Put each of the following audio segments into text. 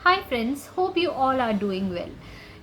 Hi friends, hope you all are doing well.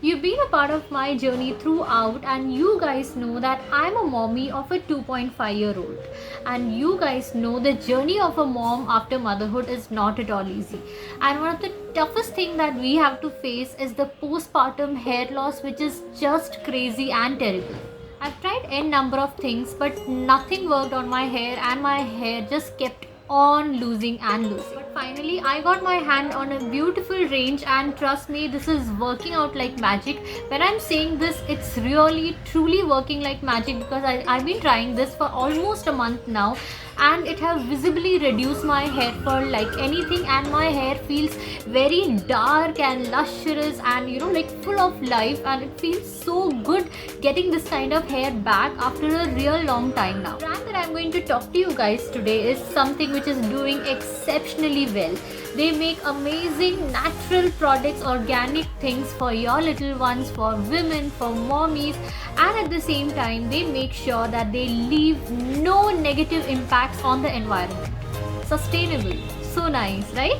You've been a part of my journey throughout, and you guys know that I'm a mommy of a 2.5-year-old. And you guys know the journey of a mom after motherhood is not at all easy. And one of the toughest thing that we have to face is the postpartum hair loss, which is just crazy and terrible. I've tried n number of things, but nothing worked on my hair, and my hair just kept on losing and losing. But finally, I got my hand on a beautiful range, and trust me, this is working out like magic. When I'm saying this, it's really truly working like magic because I've been trying this for almost a month now, and it has visibly reduced my hair fall like anything, and my hair feels very dark and lustrous and like full of life, and it feels so good getting this kind of hair back after a real long time now. The brand that I'm going to talk to you guys today is something which is doing exceptionally well. They make amazing natural products, organic things for your little ones, for women, for mommies, and at the same time they make sure that they leave no negative impacts on the environment. Sustainable, so nice, right?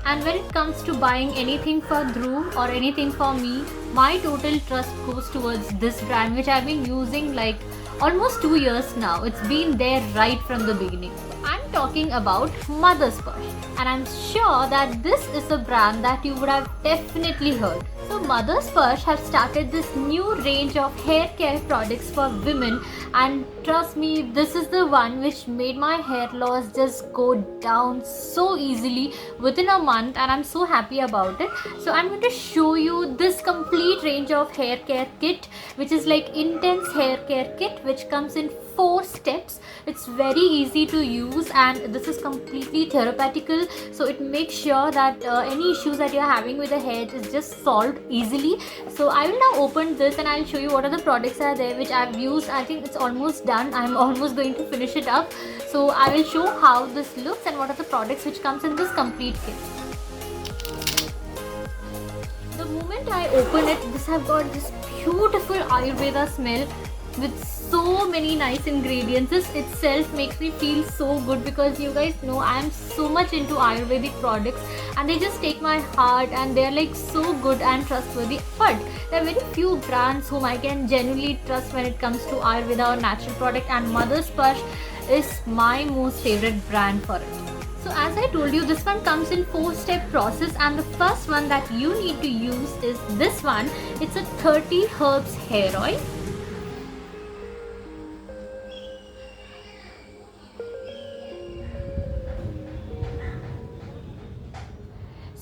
And when it comes to buying anything for Dhruv or anything for me, my total trust goes towards this brand, which I've been using like almost 2 years now. It's been there right from the beginning. I'm talking about Mother's Purse, and I'm sure that this is a brand that you would have definitely heard. So Mother's Purse have started this new range of hair care products for women, and trust me, this is the one which made my hair loss just go down so easily within a month, and I'm so happy about it. So I'm going to show you this complete range of hair care kit, which is like intense hair care kit, which comes in 4 steps. It's very easy to use, and this is completely therapeutical, so it makes sure that any issues that you're having with the hair is just solved easily. So I will now open this and I'll show you what are the products are there which I've used. I think it's almost done. I'm almost going to finish it up, so I will show how this looks and what are the products which comes in this complete kit. The moment I open it, this have got this beautiful Ayurveda smell with so many nice ingredients. This itself makes me feel so good because you guys know I am so much into Ayurvedic products, and they just take my heart, and they're like so good and trustworthy. But there are very few brands whom I can genuinely trust when it comes to Ayurveda or natural product, and Mother's Purse is my most favorite brand for it. So as I told you, this one comes in 4-step process, and the first one that you need to use is this one. It's a 30 herbs hair oil.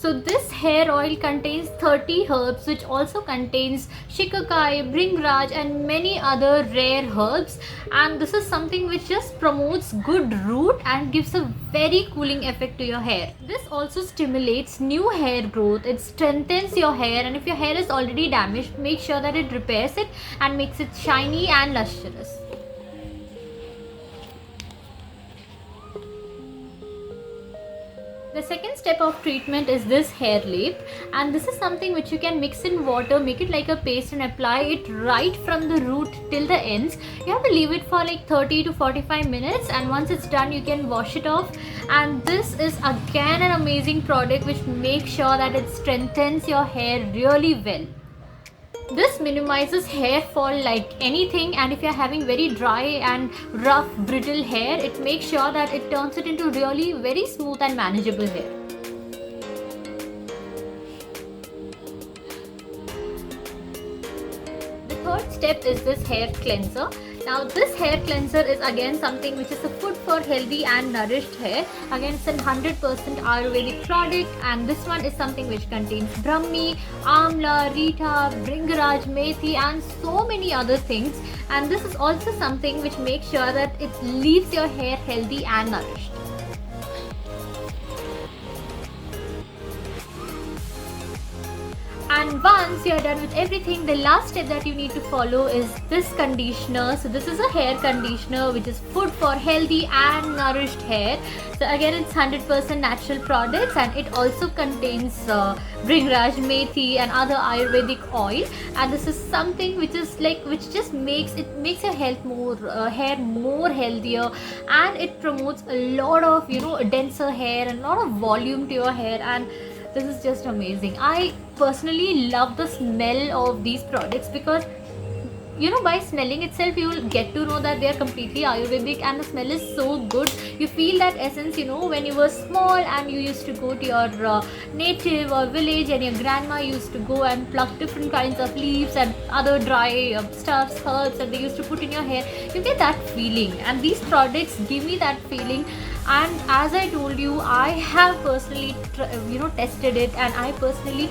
So this hair oil contains 30 herbs, which also contains shikakai, bringraj, and many other rare herbs, and this is something which just promotes good root and gives a very cooling effect to your hair. This also stimulates new hair growth. It strengthens your hair, and if your hair is already damaged, make sure that it repairs it and makes it shiny and lustrous. The second step of treatment is this hair lip, and this is something which you can mix in water, make it like a paste, and apply it right from the root till the ends. You have to leave it for like 30 to 45 minutes, and once it's done you can wash it off. And this is again an amazing product which makes sure that it strengthens your hair really well. This minimizes hair fall like anything, and if you're having very dry and rough brittle hair, it makes sure that it turns it into really very smooth and manageable hair. The third step is this hair cleanser. Now this hair cleanser is again something which is a food for healthy and nourished hair. Again, it's a 100% Ayurvedic product, and this one is something which contains Brahmi, Amla, Rita, Bringraj, Methi, and so many other things. And this is also something which makes sure that it leaves your hair healthy and nourished. And once you're done with everything, the last step that you need to follow is this conditioner. So this is a hair conditioner which is food for healthy and nourished hair. So again, it's 100% natural products, and it also contains Bringraj, Methi, and other Ayurvedic oil. And this is something which is like which just makes your health more hair more healthier, and it promotes a lot of denser hair and a lot of volume to your hair. And This is just amazing. I personally love the smell of these products because by smelling itself you will get to know that they are completely ayurvedic, and the smell is so good. You feel that essence, when you were small and you used to go to your native or village, and your grandma used to go and pluck different kinds of leaves and other dry stuffs, herbs, and they used to put in your hair. You get that feeling, and these products give me that feeling. And as I told you, I have personally tested it, and I personally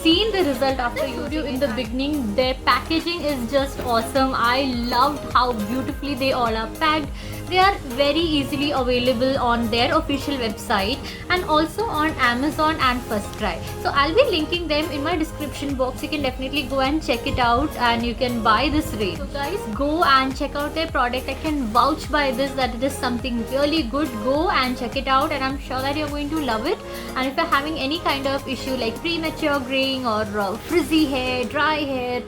seen the result after you in the beginning. Their packaging is just awesome. I loved how beautifully they all are packed. They are very easily available on their official website and also on Amazon and First Try. So I'll be linking them in my description box. You can definitely go and check it out, and you can buy this range. So guys, go and check out their product. I can vouch by this that it is something really good. Go and check it out, and I'm sure that you're going to love it. And if you're having any kind of issue like premature graying or frizzy hair, dry hair,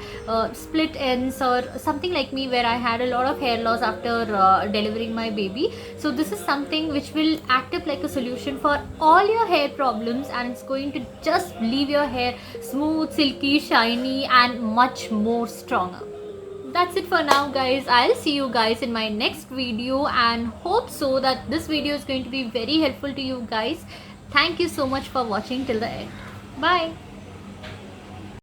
split ends, or something like me where I had a lot of hair loss after delivering my baby, so this is something which will act up like a solution for all your hair problems, and it's going to just leave your hair smooth, silky, shiny, and much more stronger. That's it for now, guys. I'll see you guys in my next video, and hope so that this video is going to be very helpful to you guys. Thank you so much for watching till the end. Bye.